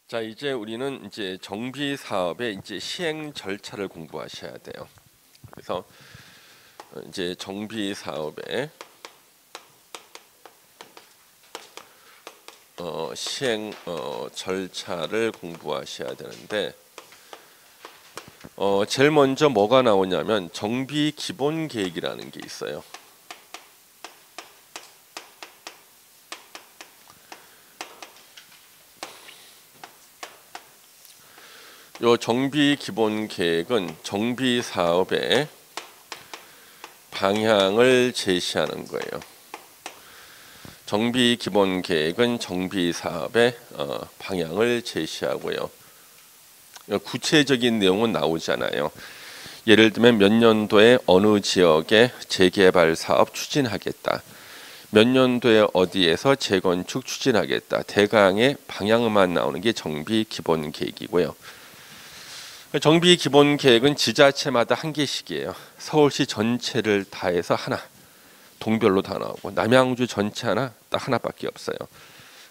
자, 이제 우리는 이제 정비 사업의 이제 시행 절차를 공부하셔야 돼요. 그래서 이제 정비 사업의 시행 절차를 공부하셔야 되는데 제일 먼저 뭐가 나오냐면 정비 기본 계획이라는 게 있어요. 요 정비 기본 계획은 정비 사업의 방향을 제시하는 거예요. 정비 기본 계획은 정비 사업의 방향을 제시하고요. 구체적인 내용은 나오잖아요. 예를 들면 몇 년도에 어느 지역에 재개발 사업 추진하겠다. 몇 년도에 어디에서 재건축 추진하겠다. 대강의 방향만 나오는 게 정비 기본 계획이고요. 정비 기본 계획은 지자체마다 한 개씩이에요. 서울시 전체를 다 해서 하나, 동별로 다 나오고 남양주 전체 하나, 딱 하나밖에 없어요.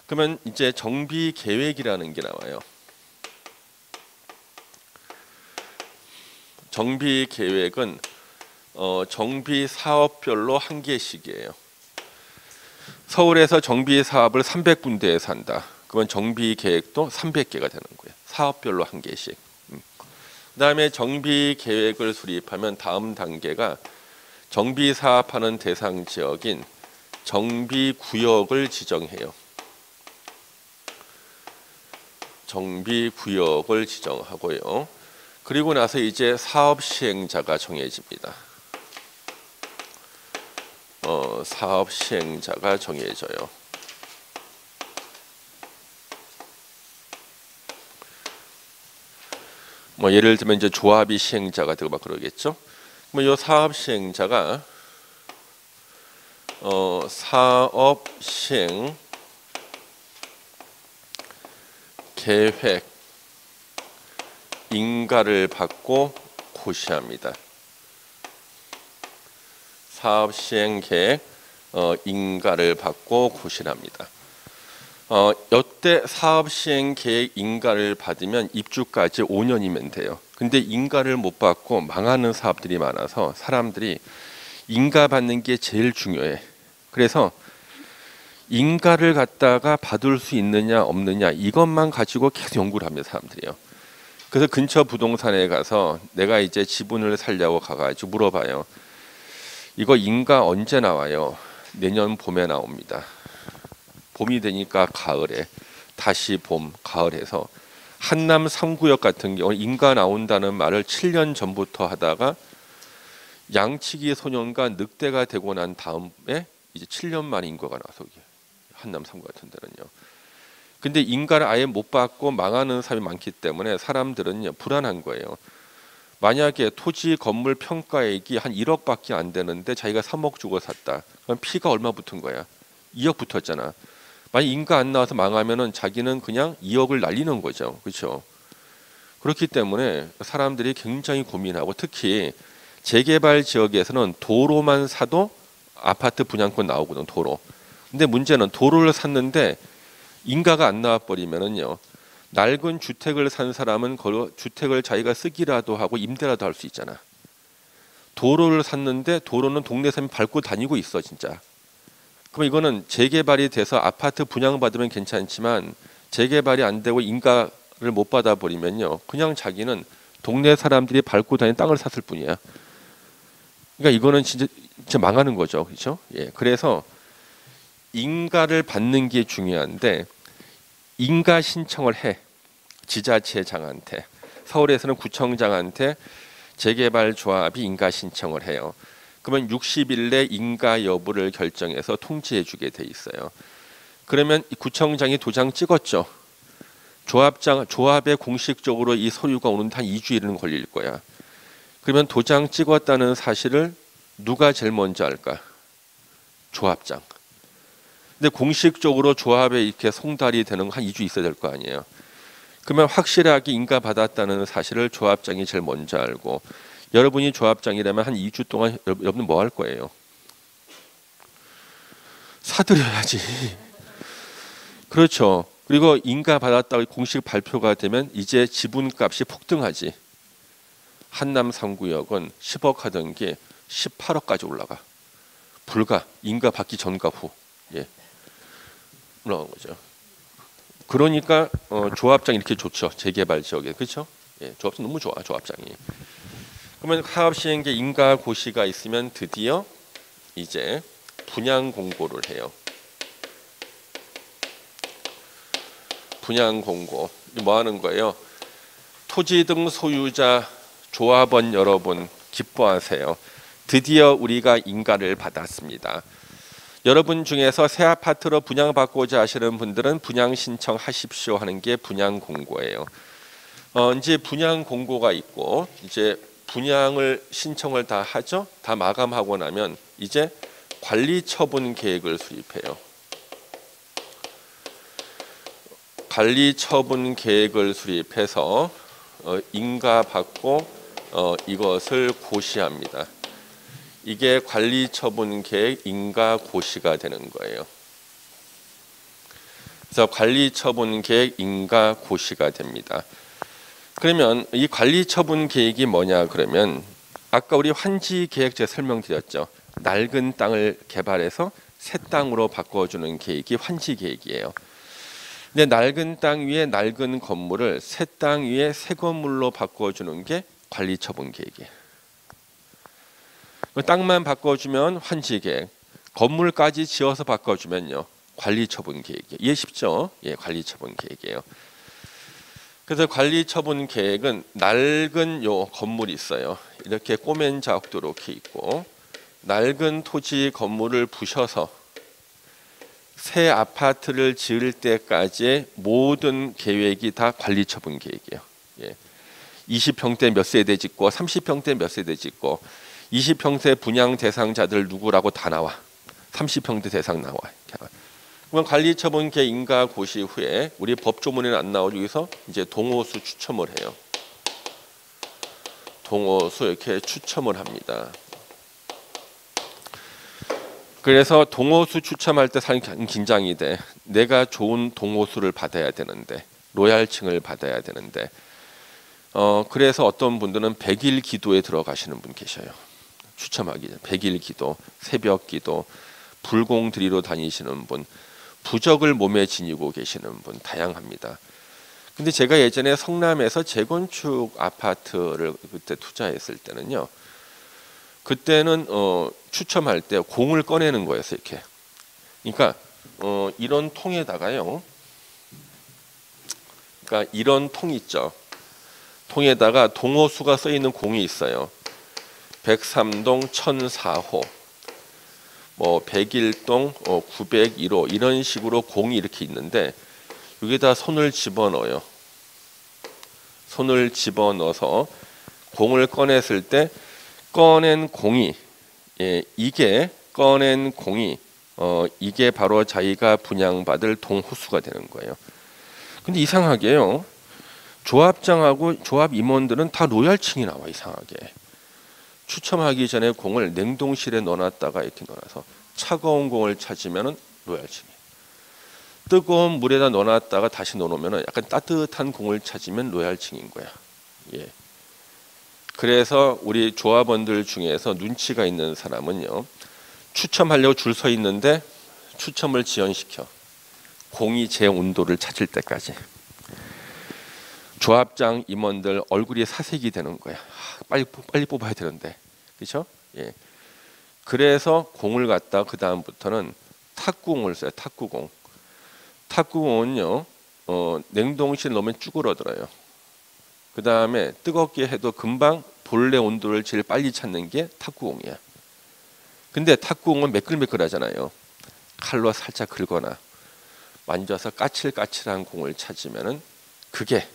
그러면 이제 정비 계획이라는 게 나와요. 정비 계획은 정비 사업별로 한 개씩이에요. 서울에서 정비 사업을 300군데에서 한다. 그러면 정비 계획도 300개가 되는 거예요. 사업별로 한 개씩. 그다음에 정비 계획을 수립하면 다음 단계가 정비 사업하는 대상 지역인 정비 구역을 지정해요. 정비 구역을 지정하고요. 그리고 나서 이제 사업 시행자가 정해집니다. 사업 시행자가 정해져요. 뭐 예를 들면 이제 조합이 시행자가 되고 막 그러겠죠. 뭐 이 사업 시행자가 사업 시행 계획 인가를 받고 고시합니다. 사업 시행 계획 인가를 받고 고시합니다. 이때 사업 시행 계획 인가를 받으면 입주까지 5년이면 돼요. 근데 인가를 못 받고 망하는 사업들이 많아서 사람들이 인가 받는 게 제일 중요해. 그래서 인가를 갖다가 받을 수 있느냐 없느냐 이것만 가지고 계속 연구를 합니다, 사람들이요. 그래서 근처 부동산에 가서 내가 이제 지분을 살려고 가가지고 물어봐요. 이거 인가 언제 나와요? 내년 봄에 나옵니다. 봄이 되니까 가을에, 다시 봄, 가을에서 한남 3구역 같은 경우 인가 나온다는 말을 7년 전부터 하다가 양치기 소년과 늑대가 되고 난 다음에 이제 7년 만에 인가가 나서 한남 3구 같은 데는요. 근데 인가를 아예 못 받고 망하는 사람이 많기 때문에 사람들은요 불안한 거예요. 만약에 토지 건물 평가액이 한 1억밖에 안 되는데 자기가 3억 주고 샀다. 그럼 피가 얼마 붙은 거야? 2억 붙었잖아. 만약 인가 안 나와서 망하면은 자기는 그냥 2억을 날리는 거죠. 그렇죠? 그렇기 때문에 사람들이 굉장히 고민하고 특히 재개발 지역에서는 도로만 사도 아파트 분양권 나오거든, 도로. 근데 문제는 도로를 샀는데 인가가 안 나와 버리면은요. 낡은 주택을 산 사람은 그 주택을 자기가 쓰기라도 하고 임대라도 할 수 있잖아. 도로를 샀는데 도로는 동네 사람이 밟고 다니고 있어, 진짜. 그럼 이거는 재개발이 돼서 아파트 분양받으면 괜찮지만 재개발이 안 되고 인가를 못 받아 버리면요. 그냥 자기는 동네 사람들이 밟고 다니는 땅을 샀을 뿐이야. 그러니까 이거는 진짜 망하는 거죠. 그렇죠? 예. 그래서 인가를 받는 게 중요한데 인가 신청을 해. 지자체장한테. 서울에서는 구청장한테 재개발 조합이 인가 신청을 해요. 그러면 60일 내 인가 여부를 결정해서 통지해 주게 돼 있어요. 그러면 구청장이 도장 찍었죠. 조합에 공식적으로 이 서류가 오는데 한 2주일은 걸릴 거야. 그러면 도장 찍었다는 사실을 누가 제일 먼저 알까? 조합장. 근데 공식적으로 조합에 이렇게 송달이 되는 거 한 2주 있어야 될 거 아니에요. 그러면 확실하게 인가 받았다는 사실을 조합장이 제일 먼저 알고 여러분이 조합장이라면 한 2주 동안 여러분 뭐 할 거예요? 사드려야지. 그렇죠. 그리고 인가 받았다고 공식 발표가 되면 이제 지분값이 폭등하지. 한남 3구역은 10억 하던 게 18억까지 올라가. 불과 인가 받기 전과 후. 예. 올라간 거죠. 그러니까 조합장 이렇게 좋죠. 재개발 지역에. 그렇죠? 예, 조합장 너무 좋아. 조합장이. 그러면 사업 시행계 인가 고시가 있으면 드디어 이제 분양 공고를 해요. 분양 공고. 뭐 하는 거예요? 토지 등 소유자 조합원 여러분 기뻐하세요. 드디어 우리가 인가를 받았습니다. 여러분 중에서 새 아파트로 분양받고자 하시는 분들은 분양 신청하십시오 하는 게 분양 공고예요. 이제 분양 공고가 있고 이제 분양을 신청을 다 하죠. 다 마감하고 나면 이제 관리 처분 계획을 수립해요. 관리 처분 계획을 수립해서 인가 받고 이것을 고시합니다. 이게 관리 처분 계획 인가 고시가 되는 거예요. 그래서 관리 처분 계획 인가 고시가 됩니다. 그러면 이 관리 처분 계획이 뭐냐 그러면 아까 우리 환지 계획 제가 설명드렸죠. 낡은 땅을 개발해서 새 땅으로 바꿔주는 계획이 환지 계획이에요. 근데 낡은 땅 위에 낡은 건물을 새 땅 위에 새 건물로 바꿔주는 게 관리 처분 계획이에요. 땅만 바꿔주면 환지 계획, 건물까지 지어서 바꿔주면요 관리 처분 계획이에요. 이해 쉽죠? 예, 관리 처분 계획이에요. 그래서 관리 처분 계획은 낡은 요 건물이 있어요. 이렇게 꼬맨 자국도 이렇게 있고 낡은 토지 건물을 부셔서 새 아파트를 지을 때까지의 모든 계획이 다 관리 처분 계획이에요. 예. 20평대 몇 세대 짓고 30평대 몇 세대 짓고 20평대 분양 대상자들 누구라고 다 나와. 30평대 대상 나와. 그러면 관리 처분 계획 인가 고시 후에 우리 법조문에는 안 나오죠. 여기서 이제 동호수 추첨을 해요. 동호수 이렇게 추첨을 합니다. 그래서 동호수 추첨할 때 사실 긴장이 돼. 내가 좋은 동호수를 받아야 되는데 로얄층을 받아야 되는데 그래서 어떤 분들은 100일 기도에 들어가시는 분 계셔요. 추첨하기 전 100일 기도, 새벽 기도, 불공 드리러 다니시는 분, 부적을 몸에 지니고 계시는 분 다양합니다. 근데 제가 예전에 성남에서 재건축 아파트를 그때 투자했을 때는요. 그때는 추첨할 때 공을 꺼내는 거였어요. 이렇게. 그러니까 이런 통에다가요. 그러니까 이런 통 있죠. 통에다가 동호수가 써 있는 공이 있어요. 103동 1004호, 뭐 101동 901호 이런 식으로 공이 이렇게 있는데 여기다 손을 집어넣어요. 손을 집어넣어서 공을 꺼냈을 때 꺼낸 공이 이게 꺼낸 공이 이게 바로 자기가 분양받을 동호수가 되는 거예요. 근데 이상하게요. 조합장하고 조합 임원들은 다 로얄층이 나와 이상하게. 추첨하기 전에 공을 냉동실에 넣어놨다가 이렇게 넣어놔서 차가운 공을 찾으면은 로얄층이. 뜨거운 물에다 넣어놨다가 다시 넣어놓으면은 약간 따뜻한 공을 찾으면 로얄층인 거야. 예. 그래서 우리 조합원들 중에서 눈치가 있는 사람은요. 추첨하려고 줄 서 있는데 추첨을 지연시켜. 공이 제 온도를 찾을 때까지. 조합장 임원들 얼굴이 사색이 되는 거야. 빨리 뽑아야 되는데, 그렇죠? 예. 그래서 공을 갖다 그 다음부터는 탁구공을 써요. 탁구공. 탁구공은요, 냉동실 넣으면 쭈그러들어요. 그 다음에 뜨겁게 해도 금방 본래 온도를 제일 빨리 찾는 게 탁구공이야. 근데 탁구공은 매끌매끌하잖아요. 칼로 살짝 긁거나 만져서 까칠까칠한 공을 찾으면은 그게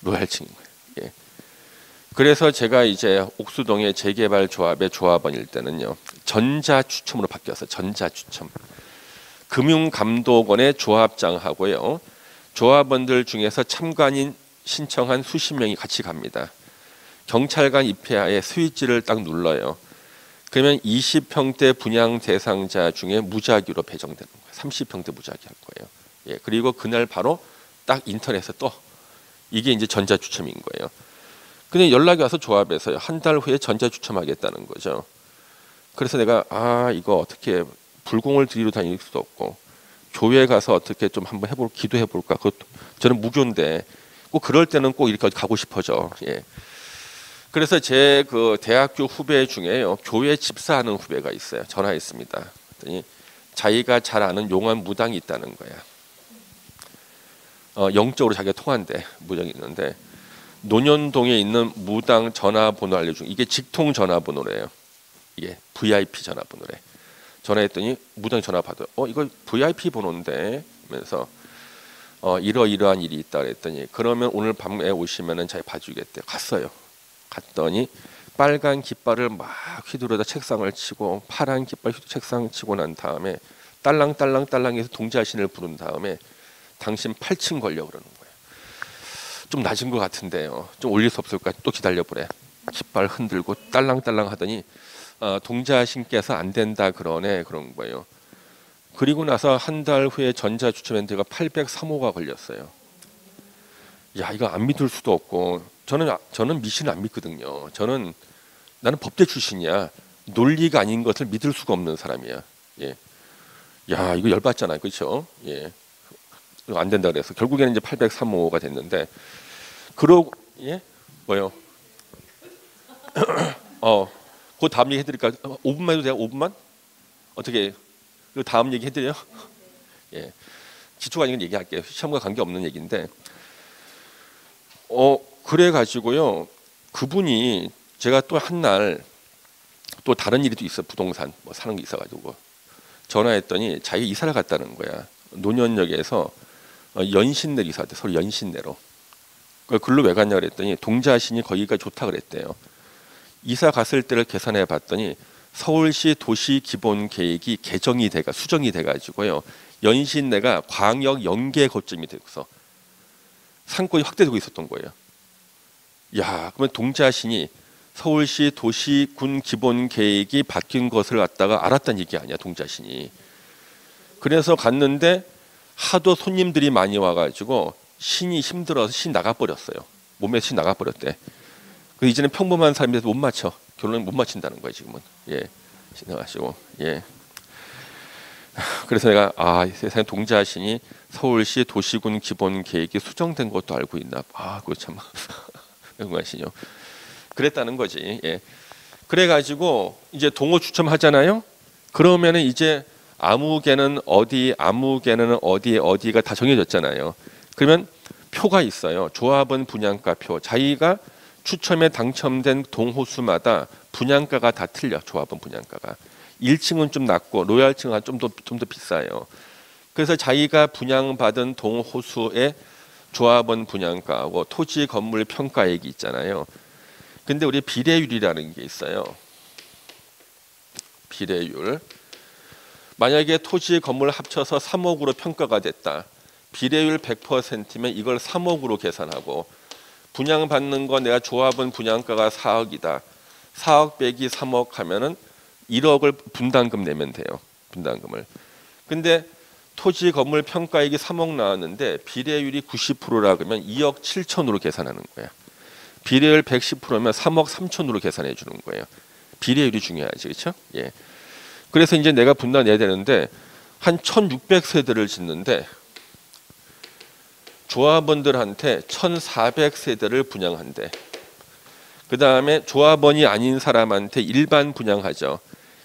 로얄층인 거예요. 예. 그래서 제가 이제 옥수동의 재개발 조합의 조합원일 때는요. 전자 추첨으로 바뀌었어요. 전자 추첨. 금융감독원의 조합장하고요. 조합원들 중에서 참관인 신청한 수십 명이 같이 갑니다. 경찰관 입회하에 스위치를 딱 눌러요. 그러면 20평대 분양 대상자 중에 무작위로 배정되는 거예요. 30평대 무작위 할 거예요. 예, 그리고 그날 바로 딱 인터넷에 또 이게 이제 전자추첨인 거예요. 근데 연락이 와서 조합에서요. 한 달 후에 전자추첨하겠다는 거죠. 그래서 내가 이거 어떻게 불공을 들이러 다닐 수도 없고 교회 가서 어떻게 좀 한번 기도해 볼까. 그것도 저는 무교인데 꼭 그럴 때는 꼭 이렇게 가고 싶어져. 예. 그래서 제 그 대학교 후배 중에요. 교회 집사하는 후배가 있어요. 전화했습니다. 그랬더니 자기가 잘 아는 용안 무당이 있다는 거야. 영적으로 자기가 통한대. 무당이 있는데 논현동에 있는 무당 전화번호 알려준 이게 직통 전화번호래요. 이게 VIP 전화번호래. 전화했더니 무당 전화 받아. 이거 VIP 번호인데 하면서 이러이러한 일이 있다 그랬더니 그러면 오늘 밤에 오시면은 잘 봐주겠대. 갔어요. 갔더니 빨간 깃발을 막 휘두르다 책상을 치고 파란 깃발 책상 치고 난 다음에 딸랑딸랑딸랑해서 동자신을 부른 다음에 당신 8층 걸려 그러는 거예요. 좀 낮은 것 같은데요. 좀 올릴 수 없을까? 또 기다려보래. 깃발 흔들고 딸랑딸랑 하더니 동자신께서 안 된다 그러네 그런 거예요. 그리고 나서 한 달 후에 전자추첨엔드가 803호가 걸렸어요. 야, 이거 안 믿을 수도 없고 저는 미신을 안 믿거든요. 나는 법대 출신이야. 논리가 아닌 것을 믿을 수가 없는 사람이야. 예. 야, 이거 열받잖아요. 그렇죠? 예. 안 된다 그래서 결국에는 이제 803호가 됐는데 그러고 예? 뭐요? 그 다음 얘기 해드릴까? 5분만 해도 돼요? 5분만? 어떻게 그 다음 얘기 해드려요? 예. 기초가 아닌 건 얘기할게요. 시험과 관계 없는 얘기인데 그래 가지고요. 그분이 제가 또 한 날 또 다른 일이 또 있어. 부동산 뭐 사는 게 있어 가지고 전화했더니 자기 이사를 갔다는 거야. 논현역에서 연신내로 이사 왔대. 서울 연신내로. 글로 왜 갔냐 그랬더니 동자신이 거기가 좋다 그랬대요. 이사 갔을 때를 계산해 봤더니 서울시 도시 기본 계획이 수정이 돼 가지고요. 연신내가 광역 연계 거점이 돼서 상권이 확대되고 있었던 거예요. 야, 그러면 동자신이 서울시 도시군 기본 계획이 바뀐 것을 갖다가 알았다는 얘기 아니야, 동자신이. 그래서 갔는데 하도 손님들이 많이 와가지고 신이 힘들어서 신 나가버렸어요. 몸에서 신 나가버렸대. 이제는 평범한 사람들도 못 맞춰. 결론은 못 맞춘다는 거예요, 지금은. 예, 신나가시고 예. 그래서 내가 세상에 동자신이 서울시 도시군 기본 계획이 수정된 것도 알고 있나? 그거 참 영광이시죠. 그랬다는 거지. 예. 그래가지고 이제 동호 추첨하잖아요. 그러면은 이제 아무개는 어디, 아무개는 어디, 어디가 다 정해졌잖아요. 그러면 표가 있어요. 조합원 분양가표. 자기가 추첨에 당첨된 동호수마다 분양가가 다 틀려. 조합원 분양가가 1층은 좀 낮고 로얄층은 좀 더 비싸요. 그래서 자기가 분양받은 동호수의 조합원 분양가하고 토지 건물 평가액이 있잖아요. 근데 우리 비례율이라는 게 있어요. 비례율. 만약에 토지 건물 합쳐서 3억으로 평가가 됐다. 비례율 100%면 이걸 3억으로 계산하고 분양받는 거 내가 조합원 분양가가 4억이다. 4억 빼기 3억 하면은 1억을 분담금 내면 돼요. 분담금을. 근데 토지 건물 평가액이 3억 나왔는데 비례율이 90%라 그러면 2억 7천으로 계산하는 거야. 비례율 110%면 3억 3천으로 계산해 주는 거예요. 비례율이 중요하지, 그렇죠? 예. 그래서 이제 내가 분담 내야 되는데 한 1,600세대를 짓는데 조합원들한테 1,400세대를 분양한대. 그 다음에 조합원이 아닌 사람한테 일반 분양하죠.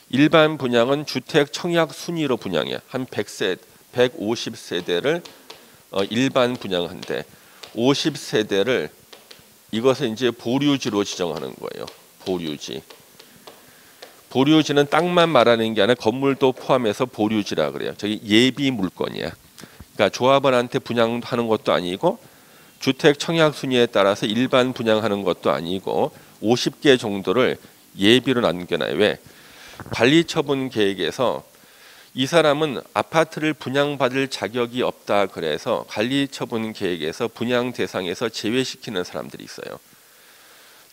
일반 분양은 주택 청약 순위로 분양해. 한 150세대를 일반 분양한대. 50세대를 이것을 이제 보류지로 지정하는 거예요. 보류지. 보류지는 땅만 말하는 게 아니라 건물도 포함해서 보류지라 그래요. 저기 예비 물건이야. 그러니까 조합원한테 분양하는 것도 아니고 주택 청약 순위에 따라서 일반 분양하는 것도 아니고 50개 정도를 예비로 남겨놔요. 왜? 관리처분 계획에서 이 사람은 아파트를 분양받을 자격이 없다 그래서 관리처분 계획에서 분양 대상에서 제외시키는 사람들이 있어요.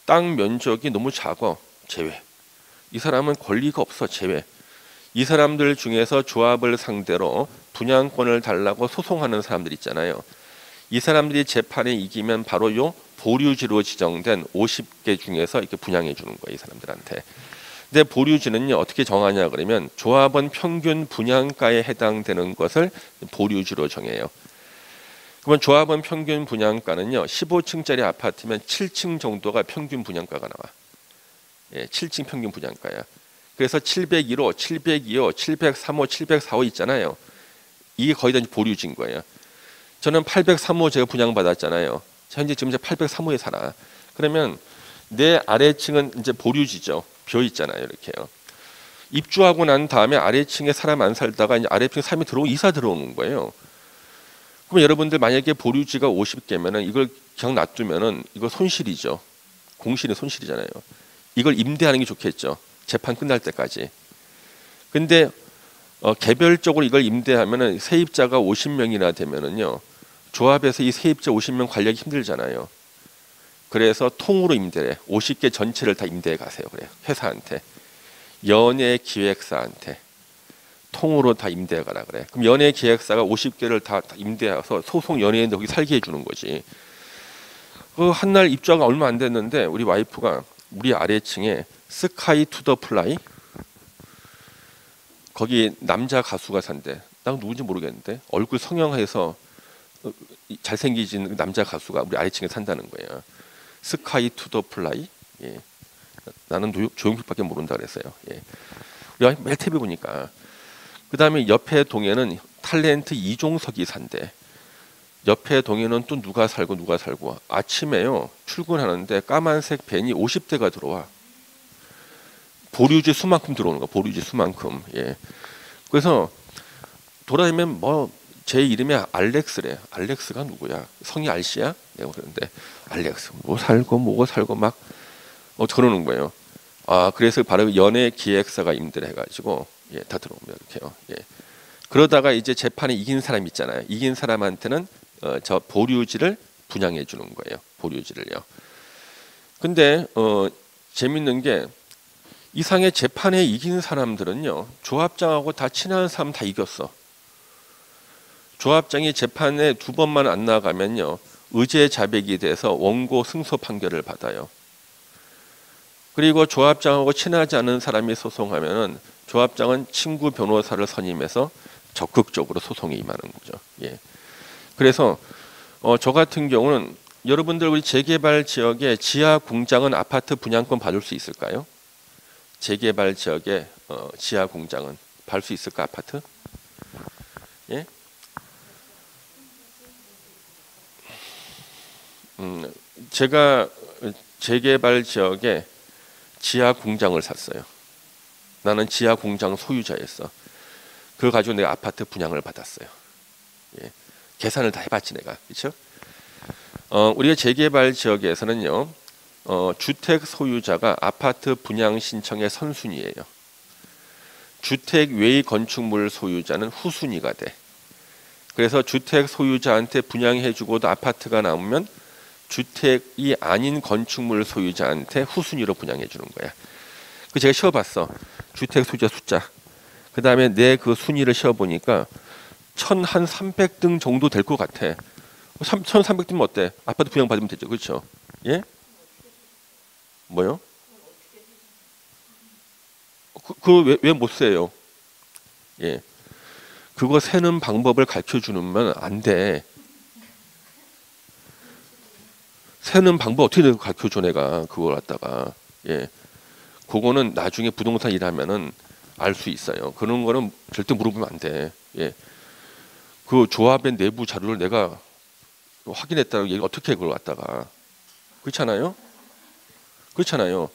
땅 면적이 너무 작아. 제외. 이 사람은 권리가 없어. 제외. 이 사람들 중에서 조합을 상대로 분양권을 달라고 소송하는 사람들 있잖아요. 이 사람들이 재판에 이기면 바로 요 보류지로 지정된 50개 중에서 이렇게 분양해 주는 거예요, 이 사람들한테. 근데 보류지는요 어떻게 정하냐 그러면 조합원 평균 분양가에 해당되는 것을 보류지로 정해요. 그러면 조합원 평균 분양가는요 15층짜리 아파트면 7층 정도가 평균 분양가가 나와. 예, 7층 평균 분양가야. 그래서 701호, 702호, 703호, 704호 있잖아요. 이게 거의 다 보류지인 거예요. 저는 803호 제가 분양받았잖아요. 현재 지금 803호에 살아. 그러면 내 아래층은 이제 보류지죠. 비어 있잖아요, 이렇게요. 입주하고 난 다음에 아래층에 사람 안 살다가 이제 아래층에 사람이 이사 들어오는 거예요. 그럼 여러분들 만약에 보류지가 50개면은 이걸 그냥 놔두면은 이거 손실이죠. 공실의 손실이잖아요. 이걸 임대하는 게 좋겠죠. 재판 끝날 때까지. 근데 개별적으로 이걸 임대하면은 세입자가 50명이나 되면은요. 조합에서 이 세입자 50명 관리하기 힘들잖아요. 그래서 통으로 임대해. 50개 전체를 다 임대해 가세요. 그래요. 회사한테. 연예기획사한테. 통으로 다 임대해 가라 그래. 그럼 연예기획사가 50개를 다 임대해서 소송 연예인들 거기 살게 해주는 거지. 그 한날 입주가 얼마 안 됐는데 우리 와이프가 우리 아래층에 스카이 투 더 플라이 거기 남자 가수가 산대. 난 누군지 모르겠는데 얼굴 성형해서 잘생기진 남자 가수가 우리 아래층에 산다는 거예요. 스카이 투 더 플라이. 예. 나는 조용필밖에 모른다 그랬어요. 예. 우리가 매일 TV 보니까. 그 다음에 옆에 동에는 탤런트 이종석이 산대. 옆에 동에는 또 누가 살고 아침에요 출근하는데 까만색 밴이 50대가 들어와. 보류지 수만큼 들어오는 거야. 보류지 수만큼. 예. 그래서 돌아다니면 뭐 제 이름이 알렉스래. 알렉스가 누구야? 성이 알씨야? 내가 그러는데 알렉스 뭐 살고 뭐고 살고 막 그러는 거예요. 아 그래서 바로 연예 기획사가 임대를 해가지고 예, 다 들어오면 이렇게요. 예. 그러다가 이제 재판에 이긴 사람 있잖아요. 이긴 사람한테는 저 보류지를 분양해 주는 거예요. 보류지를요. 근데 재밌는 게 이상의 재판에 이긴 사람들은요. 조합장하고 다 친한 사람 다 이겼어. 조합장이 재판에 2번만 안 나가면요. 의제 자백이 돼서 원고 승소 판결을 받아요. 그리고 조합장하고 친하지 않은 사람이 소송하면은 조합장은 친구 변호사를 선임해서 적극적으로 소송에 임하는 거죠. 예. 그래서 저 같은 경우는 여러분들 우리 재개발 지역에 지하 공장은 아파트 분양권 받을 수 있을까요? 재개발 지역에 지하 공장은 받을 수 있을까 아파트? 예? 제가 재개발 지역에 지하 공장을 샀어요. 나는 지하 공장 소유자였어. 그걸 가지고 내가 아파트 분양을 받았어요. 예. 계산을 다 해봤지 내가. 그렇죠? 우리가 재개발 지역에서는요. 주택 소유자가 아파트 분양 신청의 선순위예요. 주택 외의 건축물 소유자는 후순위가 돼. 그래서 주택 소유자한테 분양해주고도 아파트가 나오면 주택이 아닌 건축물 소유자한테 후순위로 분양해 주는 거야. 그 제가 쉬어봤어. 주택 소유자 숫자. 그 다음에 내 그 순위를 쉬어보니까 1300등 정도 될 것 같아. 1300등이면 어때? 아파트 분양 받으면 되죠. 그렇죠? 예? 뭐요? 왜 못 세요? 예. 그거 세는 방법을 가르쳐 주면 안 돼. 세는 방법 어떻게 가르쳐 줘 내가 그걸 갖다가. 예. 그거는 나중에 부동산 일하면은 알 수 있어요. 그런 거는 절대 물어보면 안 돼. 예. 그 조합의 내부 자료를 내가 확인했다고 얘기 어떻게 그걸 갖다가. 그렇잖아요? 그렇잖아요.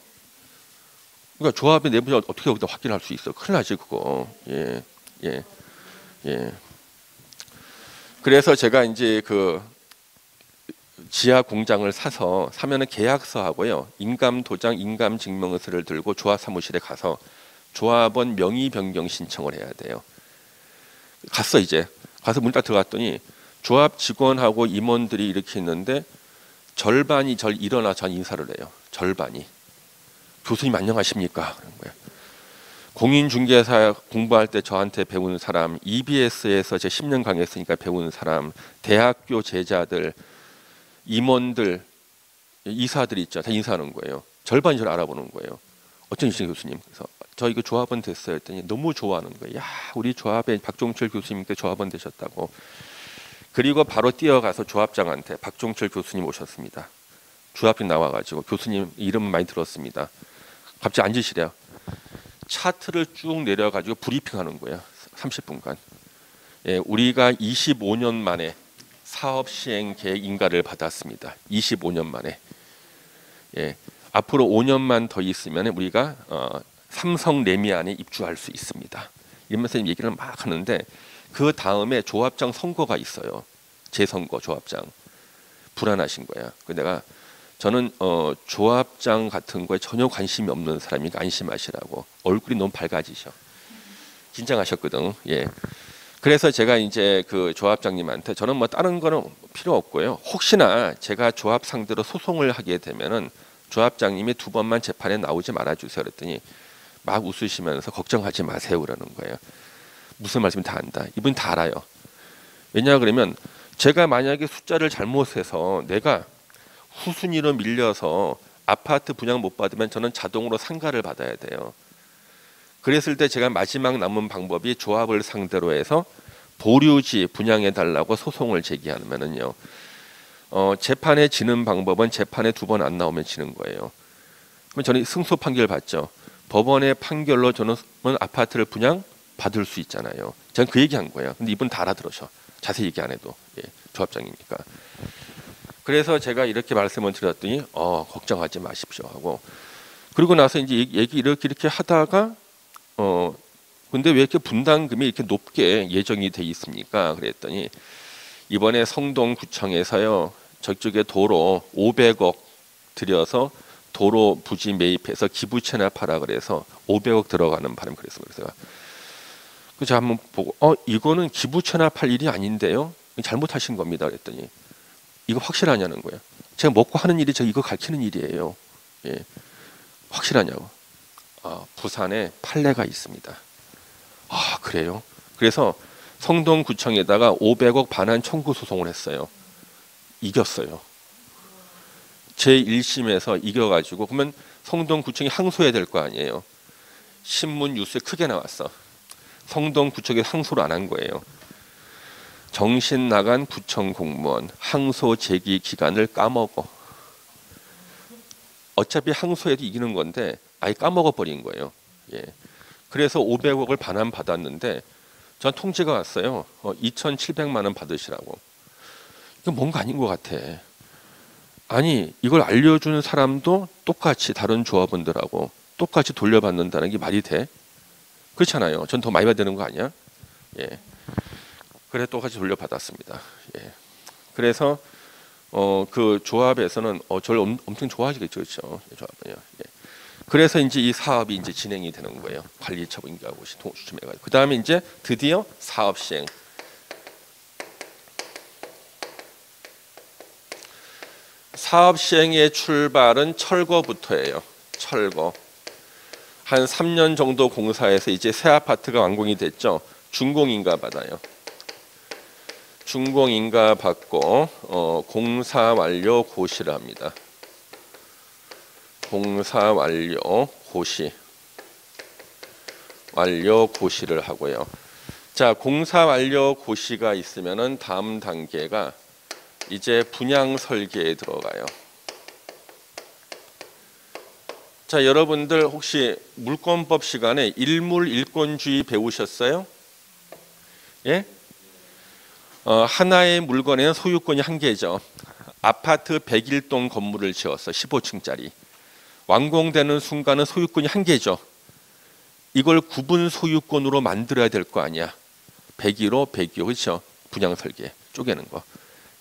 그러니까 조합의 내부 자료 어떻게 여기다 확인할 수 있어? 큰일 나지 그거. 예. 예. 예. 그래서 제가 이제 그 지하 공장을 사면은 계약서하고요. 인감 도장, 인감 증명서를 들고 조합 사무실에 가서 조합원 명의 변경 신청을 해야 돼요. 갔어 이제. 가서 문 딱 들어갔더니 조합 직원하고 임원들이 이렇게 있는데 절반이 일어나 전 인사를 해요. 절반이. 교수님 안녕하십니까? 그런 거예요. 공인중개사 공부할 때 저한테 배우는 사람, EBS에서 제 10년 강의했으니까 배우는 사람, 대학교 제자들, 임원들, 이사들 있죠. 다 인사하는 거예요. 절반이 저를 알아보는 거예요. 어쩐 일이세요, 교수님? 그래서 저 이거 조합원 됐어요 했더니 너무 좋아하는 거예요. 야, 우리 조합에 박종철 교수님께 조합원 되셨다고. 그리고 바로 뛰어가서 조합장한테 박종철 교수님 오셨습니다. 조합장 나와가지고 교수님 이름 많이 들었습니다. 갑자기 앉으시래요. 차트를 쭉 내려가지고 브리핑하는 거예요. 30분간. 예, 우리가 25년 만에 사업 시행 계획 인가를 받았습니다. 25년 만에. 예, 앞으로 5년만 더 있으면 우리가 삼성 레미안에 입주할 수 있습니다. 이러면서 얘기를 막 하는데 그 다음에 조합장 선거가 있어요. 재선거 조합장. 불안하신 거야. 내가 저는 조합장 같은 거에 전혀 관심이 없는 사람이니까 안심하시라고. 얼굴이 너무 밝아지셔. 긴장하셨거든. 예. 그래서 제가 이제 그 조합장님한테 저는 뭐 다른 거는 필요 없고요. 혹시나 제가 조합 상대로 소송을 하게 되면은 조합장님이 2번만 재판에 나오지 말아주세요. 그랬더니 막 웃으시면서 걱정하지 마세요. 그러는 거예요. 무슨 말씀인지 다 안다. 이분 다 알아요. 왜냐 그러면 제가 만약에 숫자를 잘못해서 내가 후순위로 밀려서 아파트 분양 못 받으면 저는 자동으로 상가를 받아야 돼요. 그랬을 때 제가 마지막 남은 방법이 조합을 상대로 해서 보류지 분양해 달라고 소송을 제기하면은요. 재판에 지는 방법은 재판에 2번 안 나오면 지는 거예요. 그럼 저는 승소 판결 받죠. 법원의 판결로 저는 아파트를 분양 받을 수 있잖아요. 저는 그 얘기한 거예요. 근데 이분 다 알아들으셔. 자세히 얘기 안 해도. 예, 조합장이니까. 그래서 제가 이렇게 말씀을 드렸더니 걱정하지 마십시오 하고. 그리고 나서 이제 얘기 이렇게 하다가 근데 왜 이렇게 분담금이 이렇게 높게 예정이 돼 있습니까? 그랬더니 이번에 성동구청에서요. 저쪽에 도로 500억 들여서 도로 부지 매입해서 기부 체납하라 그래서 500억 들어가는 바람 그래서 제가 한번 보고 이거는 기부 체납할 일이 아닌데요. 잘못하신 겁니다. 그랬더니 이거 확실하냐는 거예요. 제가 먹고 하는 일이 저 이거 가르치는 일이에요. 예. 확실하냐고. 부산에 판례가 있습니다. 그래요? 그래서 성동구청에다가 500억 반환 청구 소송을 했어요. 이겼어요. 제1심에서 이겨가지고 그러면 성동구청이 항소해야 될 거 아니에요. 신문 뉴스에 크게 나왔어. 성동구청이 항소를 안 한 거예요. 정신 나간 구청 공무원 항소 제기 기간을 까먹어. 어차피 항소해도 이기는 건데 아예 까먹어 버린 거예요. 예. 그래서 500억을 반환 받았는데 전 통지가 왔어요. 2,700만 원 받으시라고. 이건 뭔가 아닌 것 같아. 아니 이걸 알려주는 사람도 똑같이 다른 조합원들하고 똑같이 돌려받는다는 게 말이 돼? 그렇잖아요. 전 더 많이 받는 거 아니야? 예. 그래 똑같이 돌려받았습니다. 예. 그래서 그 조합에서는 저를 엄청 좋아하시겠죠, 그렇죠? 조합은요. 예. 그래서 이제 이 사업이 이제 진행이 되는 거예요. 관리처분 인가고시 통수침해가지고. 그 다음에 이제 드디어 사업 시행. 사업 시행의 출발은 철거부터예요. 철거. 한 3년 정도 공사해서 이제 새 아파트가 완공이 됐죠. 준공인가 받아요. 준공인가 받고 공사 완료 고시를 합니다. 공사 완료 고시. 완료 고시를 하고요. 자, 공사 완료 고시가 있으면은 다음 단계가 이제 분양 설계에 들어가요. 자, 여러분들 혹시 물권법 시간에 일물일권주의 배우셨어요? 예? 하나의 물건에는 소유권이 한 개죠. 아파트 101동 건물을 지었어. 15층짜리. 완공되는 순간은 소유권이 한 개죠. 이걸 구분 소유권으로 만들어야 될 거 아니야. 101호, 102호, 그렇죠? 분양 설계 쪼개는 거.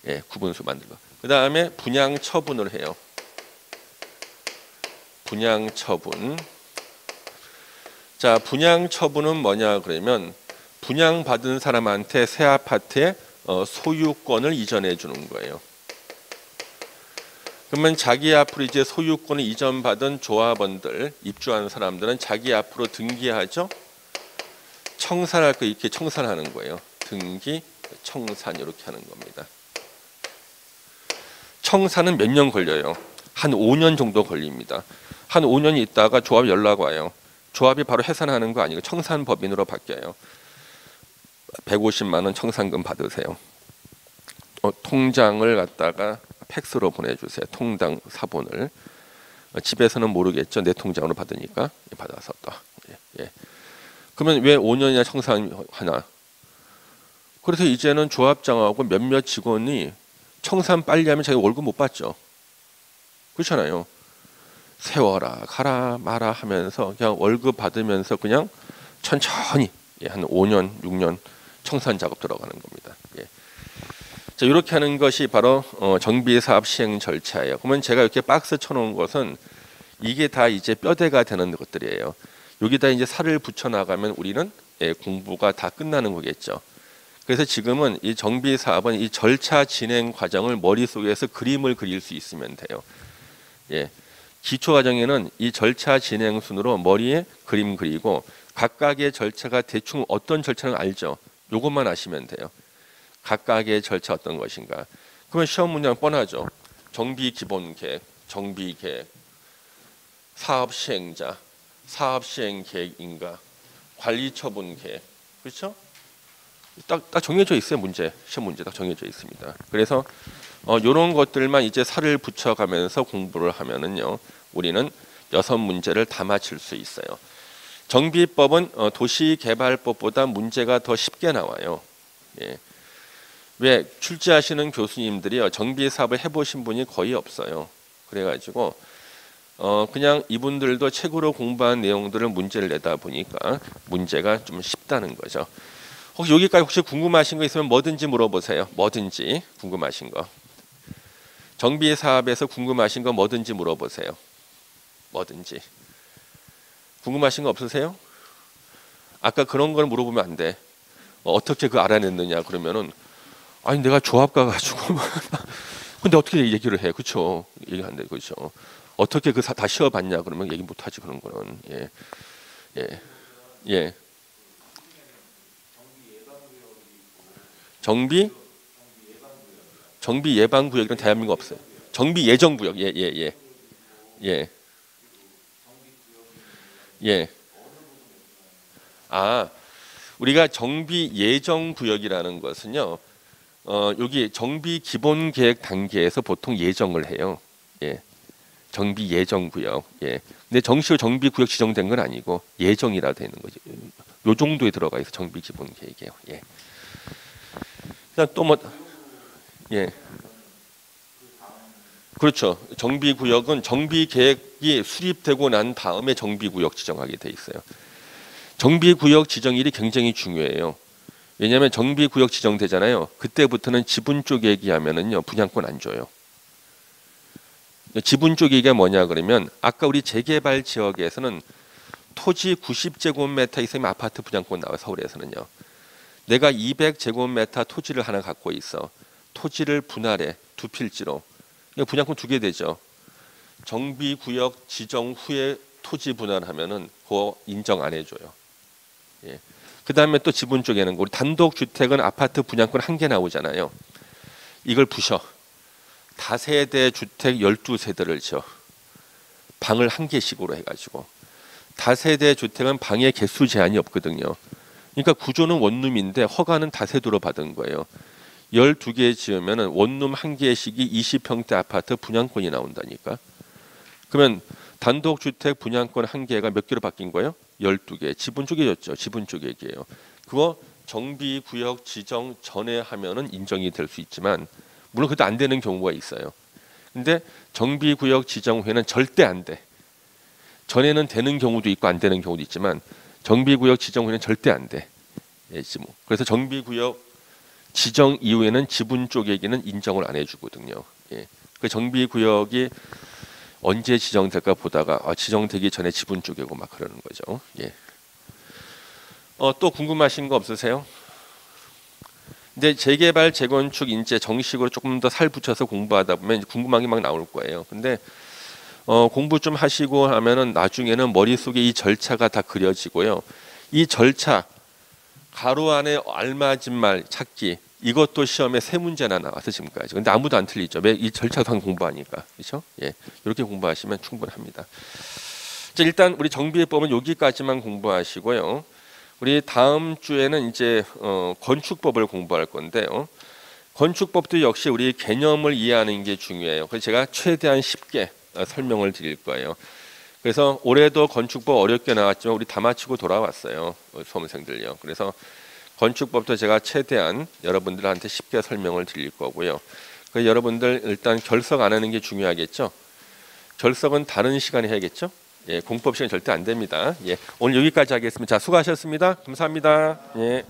예, 구분수 만들고. 그 다음에 분양 처분을 해요. 분양 처분. 자, 분양 처분은 뭐냐 그러면 분양받은 사람한테 새 아파트의 소유권을 이전해 주는 거예요. 그러면 자기 앞으로 이제 소유권을 이전받은 조합원들, 입주한 사람들은 자기 앞으로 등기하죠. 청산할 거 이렇게 청산하는 거예요. 등기, 청산 이렇게 하는 겁니다. 청산은 몇 년 걸려요? 한 5년 정도 걸립니다. 한 5년이 있다가 조합 연락 와요. 조합이 바로 해산하는 거 아니고 청산법인으로 바뀌어요. 150만 원 청산금 받으세요. 통장을 갖다가 팩스로 보내주세요. 통장 사본을. 집에서는 모르겠죠. 내 통장으로 받으니까 받아서 또. 예. 그러면 왜 5년이나 청산하나? 그래서 이제는 조합장하고 몇몇 직원이 청산 빨리 하면 자기 월급 못 받죠. 그렇잖아요. 세워라 가라 마라 하면서 그냥 월급 받으면서 그냥 천천히 한 5년 6년 청산 작업 들어가는 겁니다. 예. 자, 이렇게 하는 것이 바로 정비사업 시행 절차예요. 그러면 제가 이렇게 박스 쳐놓은 것은 이게 다 이제 뼈대가 되는 것들이에요. 여기다 이제 살을 붙여 나가면 우리는 공부가 다 끝나는 거겠죠. 그래서 지금은 이 정비사업은 이 절차 진행 과정을 머릿속에서 그림을 그릴 수 있으면 돼요. 예. 기초 과정에는 이 절차 진행 순으로 머리에 그림 그리고 각각의 절차가 대충 어떤 절차는 알죠. 요것만 아시면 돼요. 각각의 절차 어떤 것인가. 그러면 시험 문제는 뻔하죠. 정비 기본 계획, 정비 계획, 사업 시행자, 사업 시행 계획인가, 관리 처분 계획. 그렇죠? 딱 정해져 있어요. 문제. 시험 문제 딱 정해져 있습니다. 그래서 이런 것들만 이제 살을 붙여가면서 공부를 하면은요. 우리는 6문제를 다 맞출 수 있어요. 정비법은 도시개발법보다 문제가 더 쉽게 나와요. 예. 왜 출제하시는 교수님들이요 정비 사업을 해보신 분이 거의 없어요. 그래가지고 그냥 이분들도 책으로 공부한 내용들을 문제를 내다 보니까 문제가 좀 쉽다는 거죠. 혹시 여기까지 혹시 궁금하신 거 있으면 뭐든지 물어보세요. 뭐든지 궁금하신 거. 정비 사업에서 궁금하신 거 뭐든지 물어보세요. 뭐든지. 궁금하신 거 없으세요? 아까 그런 걸 물어보면 안 돼. 어떻게 그 알아냈느냐 그러면은 아니 내가 조합 가가지고 근데 어떻게 얘기를 해? 그렇죠? 얘기 안 돼, 그렇죠? 어떻게 그 다 시어봤냐 그러면 얘기 못하지 그런 거는. 예. 정비 예방 구역이란 대한민국 없어요. 정비 예정 구역. 예. 아, 우리가 정비 예정 구역이라는 것은요. 여기 정비 기본 계획 단계에서 보통 예정을 해요. 예. 정비 예정 구역. 예. 근데 정식으로 정비 구역 지정된 건 아니고 예정이라 되는 거죠. 요 정도에 들어가 있어 정비 기본 계획이에요. 예. 그다음 또 뭐 예. 그렇죠. 정비 구역은 정비 계획이 수립되고 난 다음에 정비 구역 지정하게 돼 있어요. 정비 구역 지정일이 굉장히 중요해요. 왜냐하면 정비 구역 지정되잖아요. 그때부터는 지분 쪽 얘기하면은요 분양권 안 줘요. 지분 쪽 얘기가 뭐냐 그러면 아까 우리 재개발 지역에서는 토지 90제곱미터 이상의 아파트 분양권 나와요. 서울에서는요. 내가 200제곱미터 토지를 하나 갖고 있어. 토지를 분할해 두 필지로. 분양권 2개 되죠. 정비 구역 지정 후에 토지 분할하면은 그거 인정 안 해줘요. 예. 그 다음에 또 지분 쪽에는 우리 단독주택은 아파트 분양권 1개 나오잖아요. 이걸 부셔. 다세대 주택 12세대를 지어. 방을 1개씩으로 해가지고. 다세대 주택은 방의 개수 제한이 없거든요. 그러니까 구조는 원룸인데 허가는 다세대로 받은 거예요. 12개 지으면 원룸 1개씩이 20평대 아파트 분양권이 나온다니까. 그러면 단독주택 분양권 1개가 몇 개로 바뀐 거예요? 12개. 지분 쪼개졌죠. 지분 쪼개기예요. 그거 정비구역 지정 전에 하면은 인정이 될 수 있지만 물론 그것도 안 되는 경우가 있어요. 근데 정비구역 지정 후에는 절대 안 돼. 전에는 되는 경우도 있고 안 되는 경우도 있지만 정비구역 지정 후에는 절대 안 돼. 그래서 정비구역 지정 이후에는 지분 쪼개기는 인정을 안 해주거든요. 예. 그 정비구역이 언제 지정될까 보다가 지정되기 전에 지분 쪼개고 막 그러는 거죠. 예. 또 궁금하신 거 없으세요? 근데 재개발, 재건축 이제 정식으로 조금 더 살 붙여서 공부하다 보면 궁금한 게 막 나올 거예요. 근데 공부 좀 하시고 하면은 나중에는 머릿속에 이 절차가 다 그려지고요. 이 절차 가로 안에 알맞은 말 찾기 이것도 시험에 세 문제나 나와서 지금까지. 근데 아무도 안 틀리죠. 왜? 이 절차상 공부하니까. 그렇죠? 예. 이렇게 공부하시면 충분합니다. 자, 일단 우리 정비법은 여기까지만 공부하시고요. 우리 다음 주에는 이제 건축법을 공부할 건데요. 건축법도 역시 우리 개념을 이해하는 게 중요해요. 그래서 제가 최대한 쉽게 설명을 드릴 거예요. 그래서 올해도 건축법 어렵게 나왔지만 우리 다 마치고 돌아왔어요. 수험생들요. 그래서 건축법도 제가 최대한 여러분들한테 쉽게 설명을 드릴 거고요. 그래서 여러분들 일단 결석 안 하는 게 중요하겠죠. 결석은 다른 시간에 해야겠죠. 예, 공법 시간 절대 안 됩니다. 예, 오늘 여기까지 하겠습니다. 자, 수고하셨습니다. 감사합니다. 예.